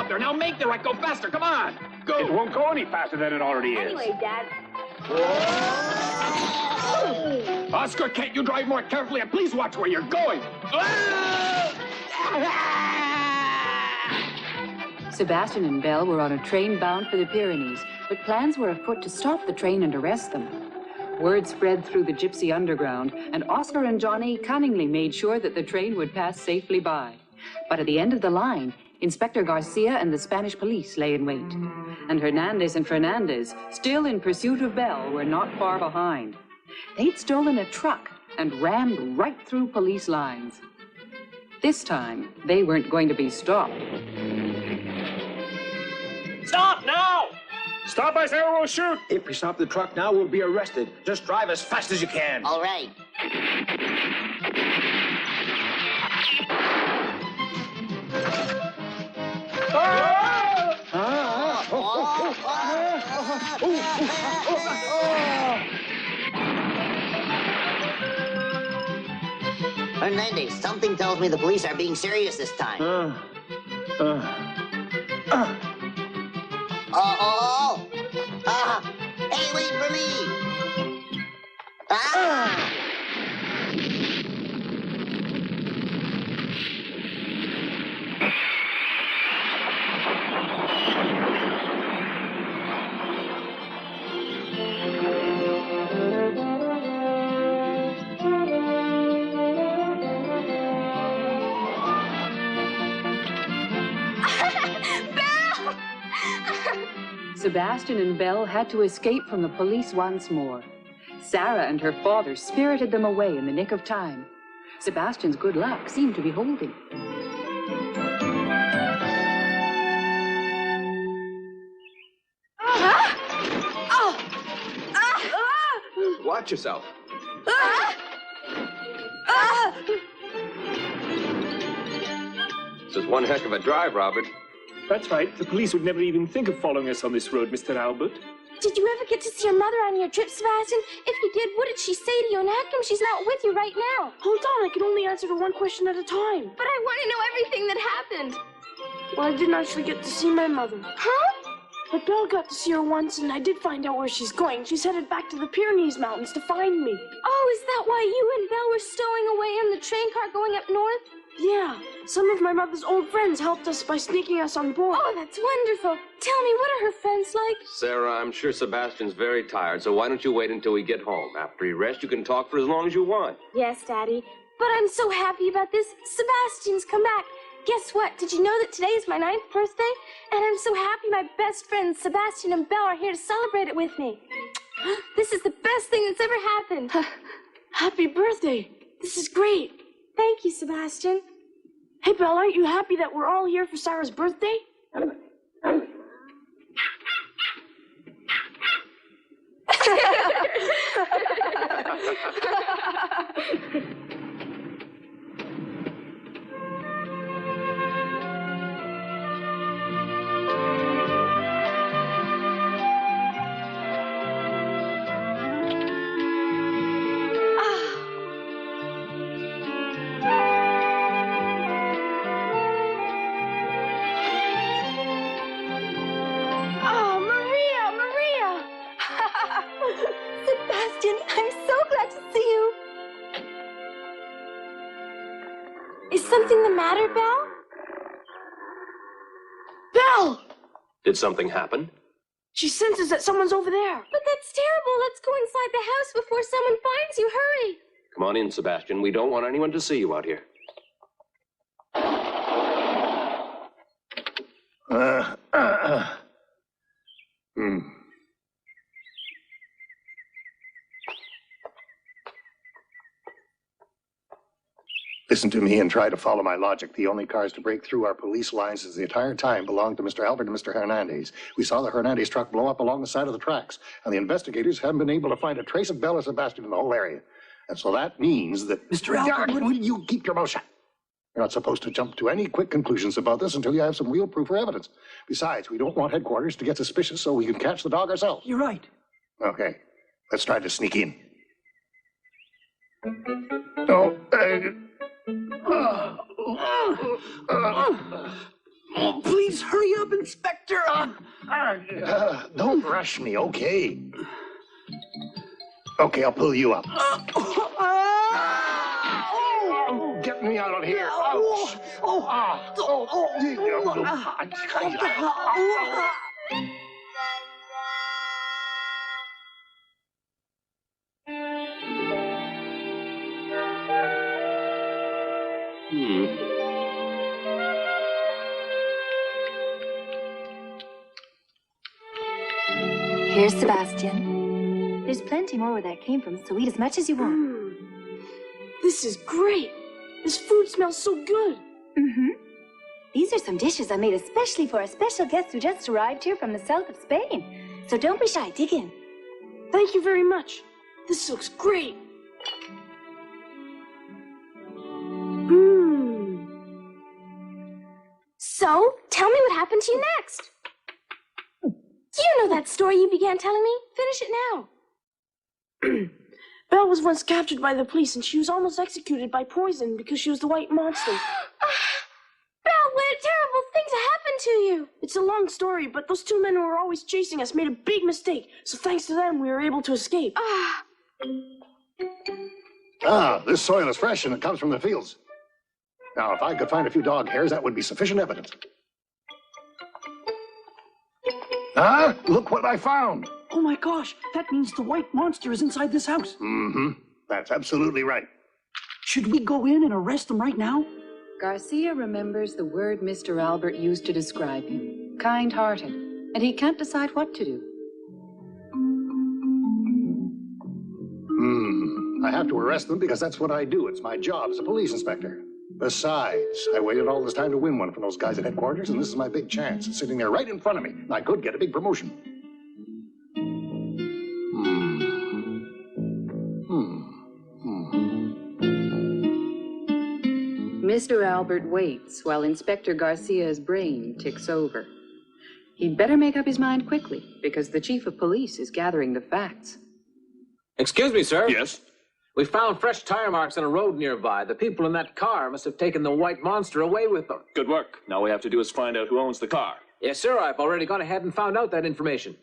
there. Now make the right go faster. Come on. Go. It won't go any faster than it already is. Anyway, Dad. Oscar, can't you drive more carefully? And please watch where you're going. Sebastian and Belle were on a train bound for the Pyrenees, but plans were afoot to stop the train and arrest them. Word spread through the gypsy underground, and Oscar and Johnny cunningly made sure that the train would pass safely by. But at the end of the line, Inspector Garcia and the Spanish police lay in wait. And Hernandez and Fernandez, still in pursuit of Belle, were not far behind. They'd stolen a truck and rammed right through police lines. This time, they weren't going to be stopped. Stop now! Stop us or we'll shoot! If we stop the truck now, we'll be arrested. Just drive as fast as you can. All right. Hernandez, something tells me the police are being serious this time. Hey, wait for me! Sebastian and Belle had to escape from the police once more. Sarah and her father spirited them away in the nick of time. Sebastian's good luck seemed to be holding. Watch yourself. This is one heck of a drive, Robert. That's right. The police would never even think of following us on this road, Mr. Albert. Did you ever get to see your mother on your trip, Sebastian? If you did, what did she say to you? And how come she's not with you right now? Hold on, I can only answer to one question at a time. But I want to know everything that happened. Well, I didn't actually get to see my mother. Huh? But Belle got to see her once, and I did find out where she's going. She's headed back to the Pyrenees Mountains to find me. Oh, is that why you and Belle were stowing away in the train car going up north? Yeah, some of my mother's old friends helped us by sneaking us on board. Oh, that's wonderful. Tell me, what are her friends like? Sarah, I'm sure Sebastian's very tired, so why don't you wait until we get home? After he rests, you can talk for as long as you want. Yes, Daddy. But I'm so happy about this. Sebastian's come back. Guess what? Did you know that today is my 9th birthday? And I'm so happy my best friends Sebastian and Belle are here to celebrate it with me. This is the best thing that's ever happened. Happy birthday. This is great. Thank you, Sebastian. Hey, Belle, aren't you happy that we're all here for Sarah's birthday? Something the matter, Belle? Belle! Did something happen? She senses that someone's over there. But that's terrible. Let's go inside the house before someone finds you. Hurry. Come on in, Sebastian. We don't want anyone to see you out here. Listen to me and try to follow my logic. The only cars to break through our police lines the entire time belonged to Mr. Albert and Mr. Hernandez. We saw the Hernandez truck blow up along the side of the tracks, and the investigators haven't been able to find a trace of Belle or Sebastian in the whole area. And so that means that... Mr. Albert, will you keep your mouth shut? You're not supposed to jump to any quick conclusions about this until you have some real proof or evidence. Besides, we don't want headquarters to get suspicious, so we can catch the dog ourselves. You're right. Okay, let's try to sneak in. Oh, Oh, please hurry up, Inspector. Don't rush me, okay? Okay, I'll pull you up. Get me out of here. Ouch. Here's Sebastian. There's plenty more where that came from, so eat as much as you want. This is great. This food smells so good. These are some dishes I made especially for a special guest who just arrived here from the south of Spain. So don't be shy, dig in. Thank you very much. This looks great. So, tell me what happened to you next. You know that story you began telling me. Finish it now. Belle was once captured by the police, and she was almost executed by poison because she was the white monster. Belle, what terrible things happened to you. It's a long story, but those two men who were always chasing us made a big mistake. So thanks to them, we were able to escape. This soil is fresh and it comes from the fields. Now, if I could find a few dog hairs, that would be sufficient evidence. Look what I found. Oh my gosh, that means the white monster is inside this house. That's absolutely right. Should we go in and arrest him right now? Garcia remembers the word Mr. Albert used to describe him. Kind-hearted. And he can't decide what to do. I have to arrest them because that's what I do. It's my job as a police inspector. Besides, I waited all this time to win one from those guys at headquarters, and this is my big chance. It's sitting there right in front of me. I could get a big promotion. Mr. Albert waits while Inspector Garcia's brain ticks over. He'd better make up his mind quickly, because the chief of police is gathering the facts. Excuse me, sir. Yes? We found fresh tire marks on a road nearby. The people in that car must have taken the white monster away with them. Good work. Now all we have to do is find out who owns the car. Yes, sir. I've already gone ahead and found out that information.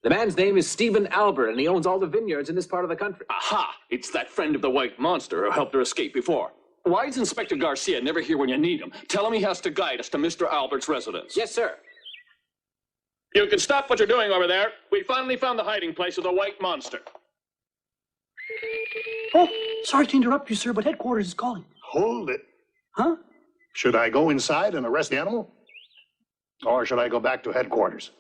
The man's name is Stephen Albert, and he owns all the vineyards in this part of the country. Aha! It's that friend of the white monster who helped her escape before. Why is Inspector Garcia never here when you need him? Tell him he has to guide us to Mr. Albert's residence. Yes, sir. You can stop what you're doing over there. We finally found the hiding place of the white monster. Oh, sorry to interrupt you, sir, but headquarters is calling. Hold it. Huh? Should I go inside and arrest the animal? Or should I go back to headquarters?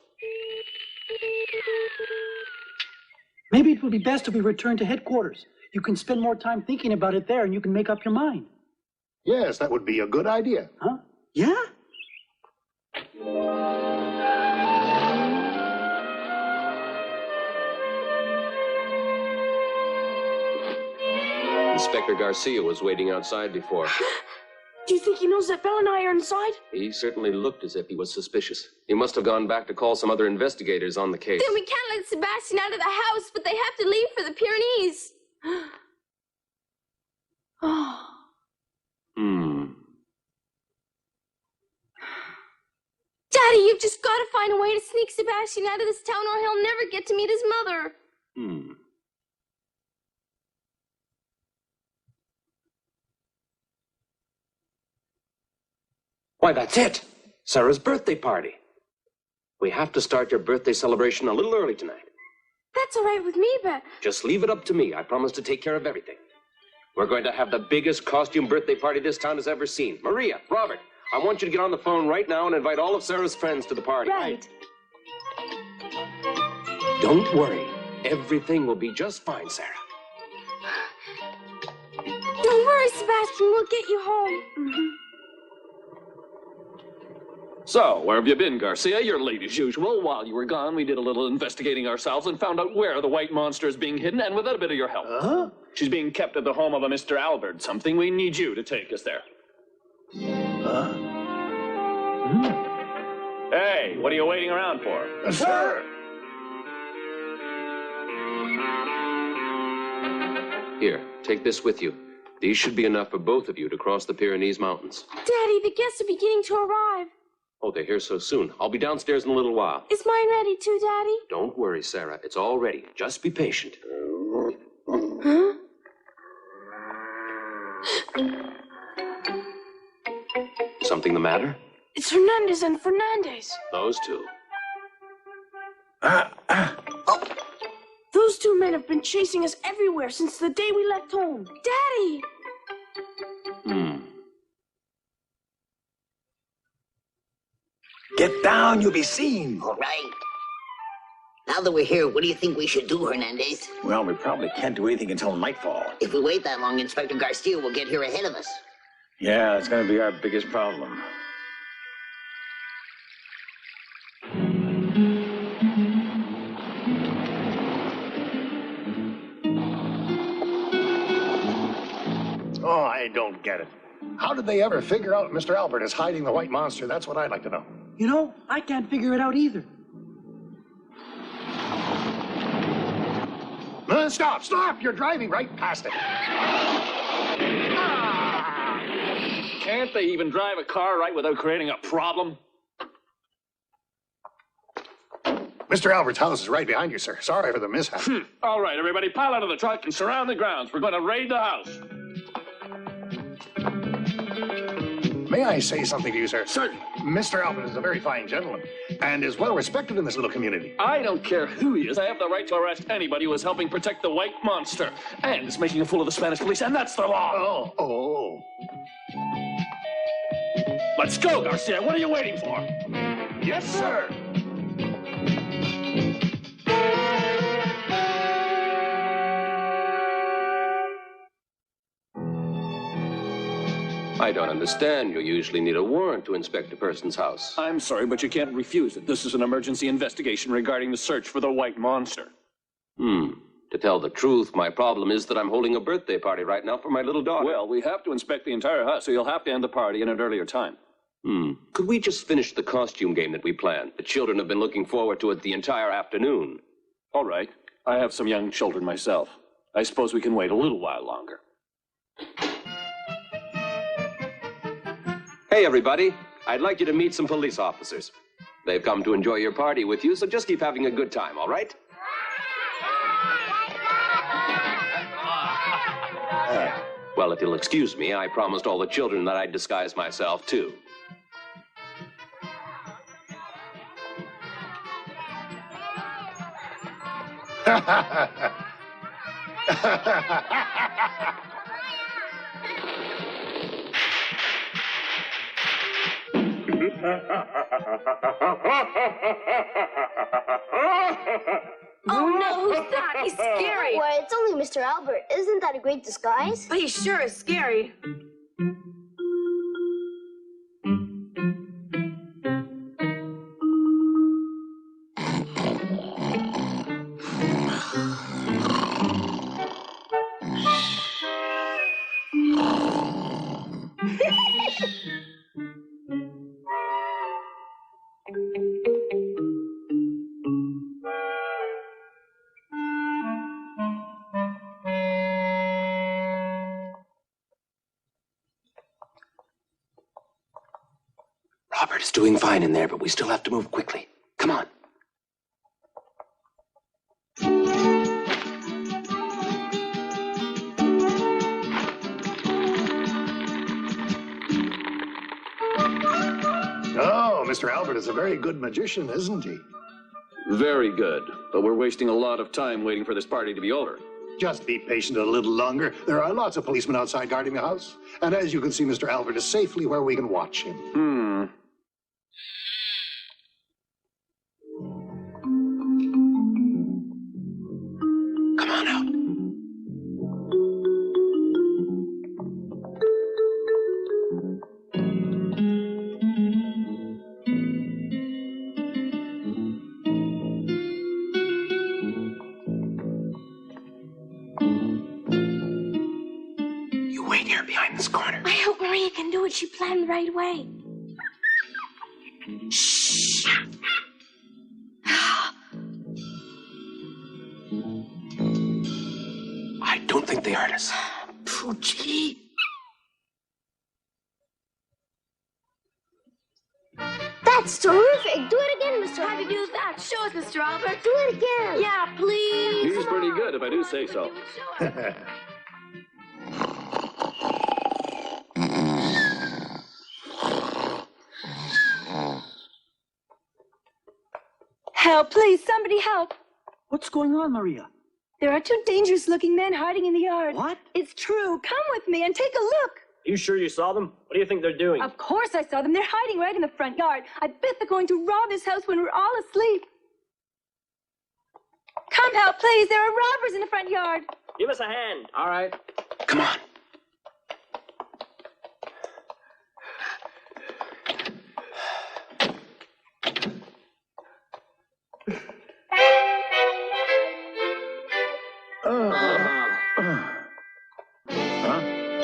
Maybe it would be best if we return to headquarters. You can spend more time thinking about it there, and you can make up your mind. Yes, that would be a good idea. Huh? Yeah? Inspector Garcia was waiting outside before. Do you think he knows that Belle and I are inside? He certainly looked as if he was suspicious. He must have gone back to call some other investigators on the case. Then we can't let Sebastian out of the house, but they have to leave for the Pyrenees. Daddy, you've just got to find a way to sneak Sebastian out of this town or he'll never get to meet his mother. Why, that's it. Sarah's birthday party. We have to start your birthday celebration a little early tonight. That's all right with me, but... Just leave it up to me. I promise to take care of everything. We're going to have the biggest costume birthday party this town has ever seen. Maria, Robert, I want you to get on the phone right now and invite all of Sarah's friends to the party. Right. Don't worry. Everything will be just fine, Sarah. Don't worry, Sebastian. We'll get you home. So, where have you been, Garcia? You're late as usual. While you were gone, we did a little investigating ourselves and found out where the white monster is being hidden, and with a bit of your help. She's being kept at the home of a Mr. Albert. Something we need you to take us there. Hey, what are you waiting around for? Sir! Here, take this with you. These should be enough for both of you to cross the Pyrenees Mountains. Daddy, the guests are beginning to arrive. Oh, they're here so soon. I'll be downstairs in a little while. Is mine ready too, Daddy? Don't worry, Sarah. It's all ready. Just be patient. Huh? Something the matter? It's Hernandez and Fernandez. Those two. Those two men have been chasing us everywhere since the day we left home. Daddy! Get down, you'll be seen. All right. Now that we're here, what do you think we should do, Hernandez? Well, we probably can't do anything until nightfall. If we wait that long, Inspector Garcia will get here ahead of us. Yeah, it's going to be our biggest problem. Oh, I don't get it. How did they ever figure out Mr. Albert is hiding the white monster? That's what I'd like to know. You know, I can't figure it out either. Stop! You're driving right past it. Can't they even drive a car right without creating a problem? Mr. Albert's house is right behind you, sir. Sorry for the mishap. All right, everybody, pile out of the truck and surround the grounds. We're going to raid the house. May I say something to you, sir? Certainly. Mr. Albert is a very fine gentleman and is well respected in this little community. I don't care who he is. I have the right to arrest anybody who is helping protect the white monster and is making a fool of the Spanish police, and that's the law. Oh. Let's go, Garcia. What are you waiting for? Yes, sir. I don't understand. You usually need a warrant to inspect a person's house. I'm sorry, but you can't refuse it. This is an emergency investigation regarding the search for the white monster. To tell the truth, my problem is that I'm holding a birthday party right now for my little daughter. Well, we have to inspect the entire house, so you'll have to end the party at an earlier time. Could we just finish the costume game that we planned? The children have been looking forward to it the entire afternoon. All right. I have some young children myself. I suppose we can wait a little while longer. Hey, everybody. I'd like you to meet some police officers. They've come to enjoy your party with you, so just keep having a good time, all right? Well, if you'll excuse me, I promised all the children that I'd disguise myself, too. Oh no, who's that? He's scary. Why, it's only Mr. Albert. Isn't that a great disguise? But he sure is scary. Robert is doing fine in there, but we still have to move quickly. Come on. Oh, Mr. Albert is a very good magician, isn't he? Very good. But we're wasting a lot of time waiting for this party to be over. Just be patient a little longer. There are lots of policemen outside guarding the house. And as you can see, Mr. Albert is safely where we can watch him. Come on out. You wait here behind this corner. I hope Maria can do what she planned the right way. Shh. I don't think they heard us. Poochie. That's terrific. Do it again, Mr. How'd you do that? Show us, Mr. Albert. Do it again. Yeah, please. He's pretty good, if I do say so. Help, please, somebody help. What's going on, Maria? There are two dangerous-looking men hiding in the yard. What? It's true. Come with me and take a look. You sure you saw them? What do you think they're doing? Of course I saw them. They're hiding right in the front yard. I bet they're going to rob this house when we're all asleep. Come help, please. There are robbers in the front yard. Give us a hand. All right. Come on.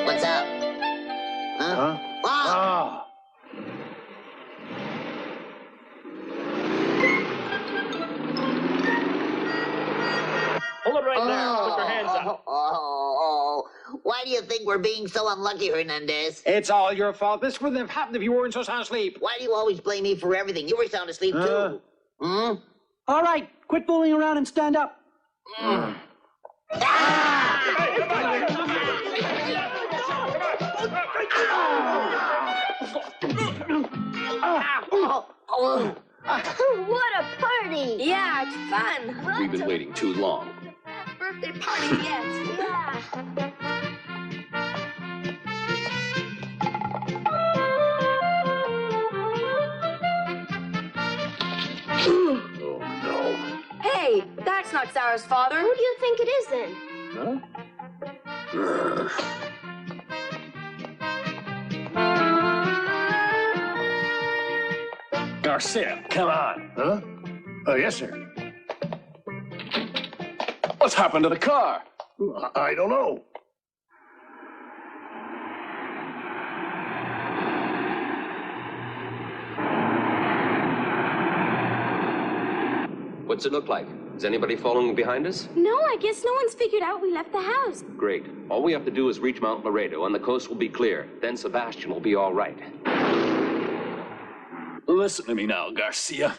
What's up? Huh? Ah! Hold it right there. Put your hands up. Oh, why do you think we're being so unlucky, Hernandez? It's all your fault. This wouldn't have happened if you weren't so sound asleep. Why do you always blame me for everything? You were sound asleep, too. Hmm? All right, quit fooling around and stand up. What a party. Yeah, it's fun. We've been waiting too long. Birthday party yet. Yeah. Oh, no. Hey, that's not Sarah's father. Who do you think it is then? Garcia, come on. Huh? Oh, yes, sir. What's happened to the car? I don't know. What's it look like? Is anybody following behind us? No, I guess no one's figured out we left the house. Great. All we have to do is reach Mount Laredo and the coast will be clear. Then Sebastian will be all right. Listen to me now, Garcia.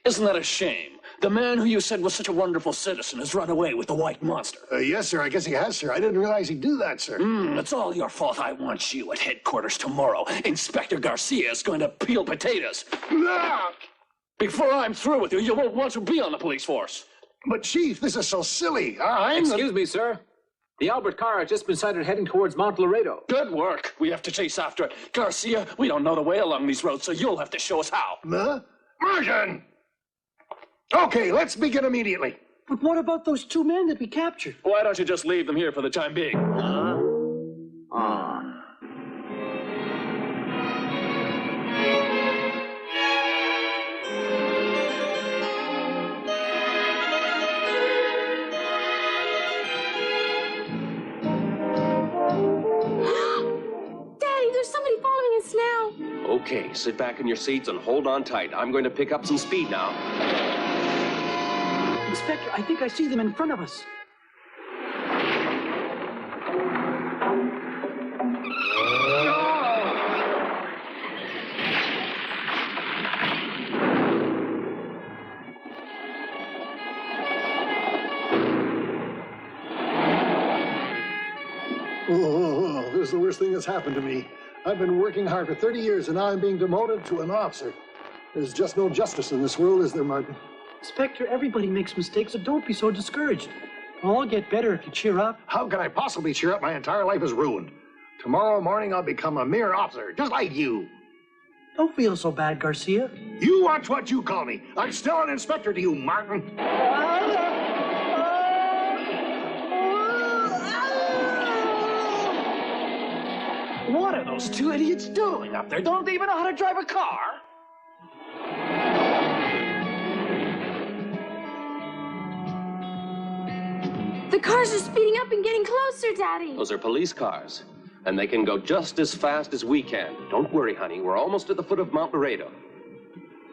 Isn't that a shame? The man who you said was such a wonderful citizen has run away with the white monster. Yes, sir. I guess he has, sir. I didn't realize he'd do that, sir. It's all your fault. I want you at headquarters tomorrow. Inspector Garcia is going to peel potatoes. Before I'm through with you, you won't want to be on the police force. But, Chief, this is so silly. Excuse me, sir. The Albert car has just been sighted heading towards Mount Laredo. Good work. We have to chase after it. Garcia, we don't know the way along these roads, so you'll have to show us how. Huh? Martin! Okay, let's begin immediately. But what about those two men that we captured? Why don't you just leave them here for the time being? Daddy, there's somebody following us now. Okay, sit back in your seats and hold on tight. I'm going to pick up some speed now. Inspector, I think I see them in front of us. Oh, this is the worst thing that's happened to me. I've been working hard for 30 years, and now I'm being demoted to an officer. There's just no justice in this world, is there, Martin? Inspector, everybody makes mistakes, so don't be so discouraged. It'll all get better if you cheer up. How can I possibly cheer up? My entire life is ruined. Tomorrow morning, I'll become a mere officer, just like you. Don't feel so bad, Garcia. You watch what you call me. I'm still an inspector to you, Martin. What are those two idiots doing up there? Don't they even know how to drive a car? The cars are speeding up and getting closer, Daddy. Those are police cars, and they can go just as fast as we can. Don't worry, honey. We're almost at the foot of Mount Laredo.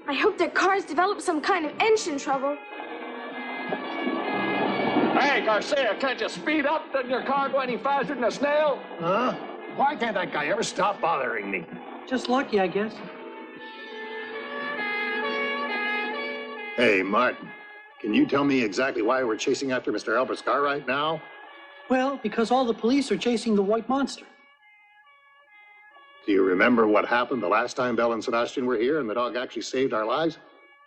I hope their cars develop some kind of engine trouble. Hey, Garcia, can't you speed up? Doesn't your car go any faster than a snail? Huh? Why can't that guy ever stop bothering me? Just lucky, I guess. Hey, Martin, can you tell me exactly why we're chasing after Mr. Albert's car right now? Well, because all the police are chasing the white monster. Do you remember what happened the last time Belle and Sebastian were here and the dog actually saved our lives?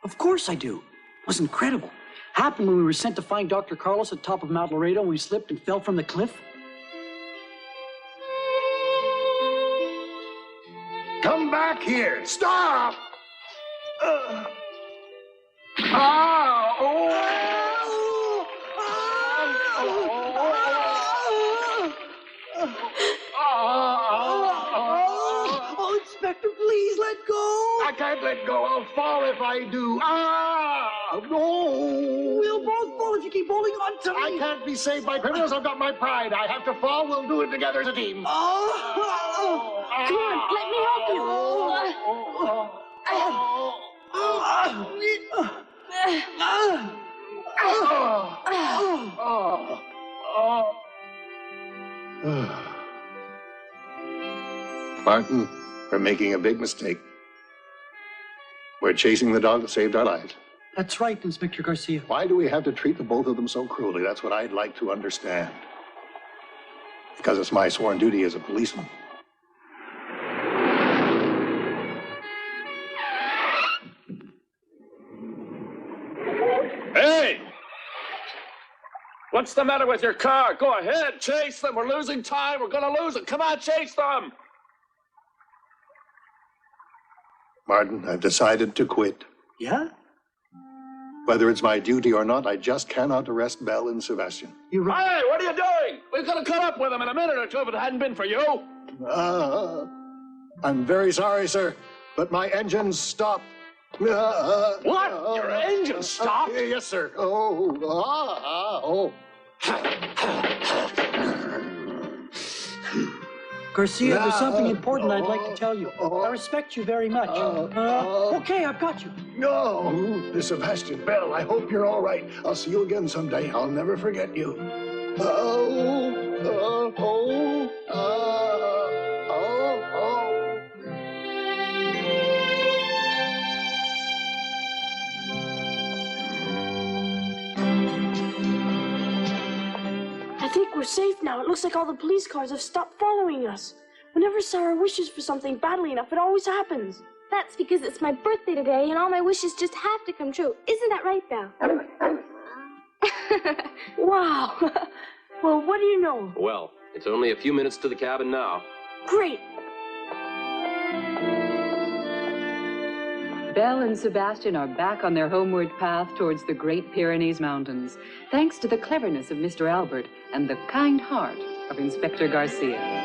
Of course I do. It was incredible. Happened when we were sent to find Dr. Carlos at the top of Mount Laredo and we slipped and fell from the cliff. Come back here! Stop! Oh, Inspector, please let go! I can't let go. I'll fall if I do. No! We'll both fall if you keep holding on to me. I can't be saved by criminals. I've got my pride. I have to fall. We'll do it together as a team. Come on, let me help you. Martin, we're making a big mistake. We're chasing the dog that saved our lives. That's right, Inspector Garcia. Why do we have to treat the both of them so cruelly? That's what I'd like to understand. Because it's my sworn duty as a policeman. Hey! What's the matter with your car? Go ahead, chase them. We're losing time. We're gonna lose it. Come on, chase them. Martin, I've decided to quit. Yeah? Whether it's my duty or not, I just cannot arrest Belle and Sebastian. You're right. Hey, what are you doing? We could have caught up with them in a minute or two if it hadn't been for you. I'm very sorry, sir, but my engines stopped. What? Your engine stopped? Yes, sir. Garcia, there's something important I'd like to tell you. I respect you very much. Okay, I've got you. No, Miss Sebastian, Belle, I hope you're all right. I'll see you again someday. I'll never forget you. I think we're safe now. It looks like all the police cars have stopped following us. Whenever Sarah wishes for something badly enough, it always happens. That's because it's my birthday today and all my wishes just have to come true. Isn't that right, Belle? Wow. Well, what do you know? Well, it's only a few minutes to the cabin now. Great. Belle and Sebastian are back on their homeward path towards the Great Pyrenees Mountains, thanks to the cleverness of Mr. Albert and the kind heart of Inspector Garcia.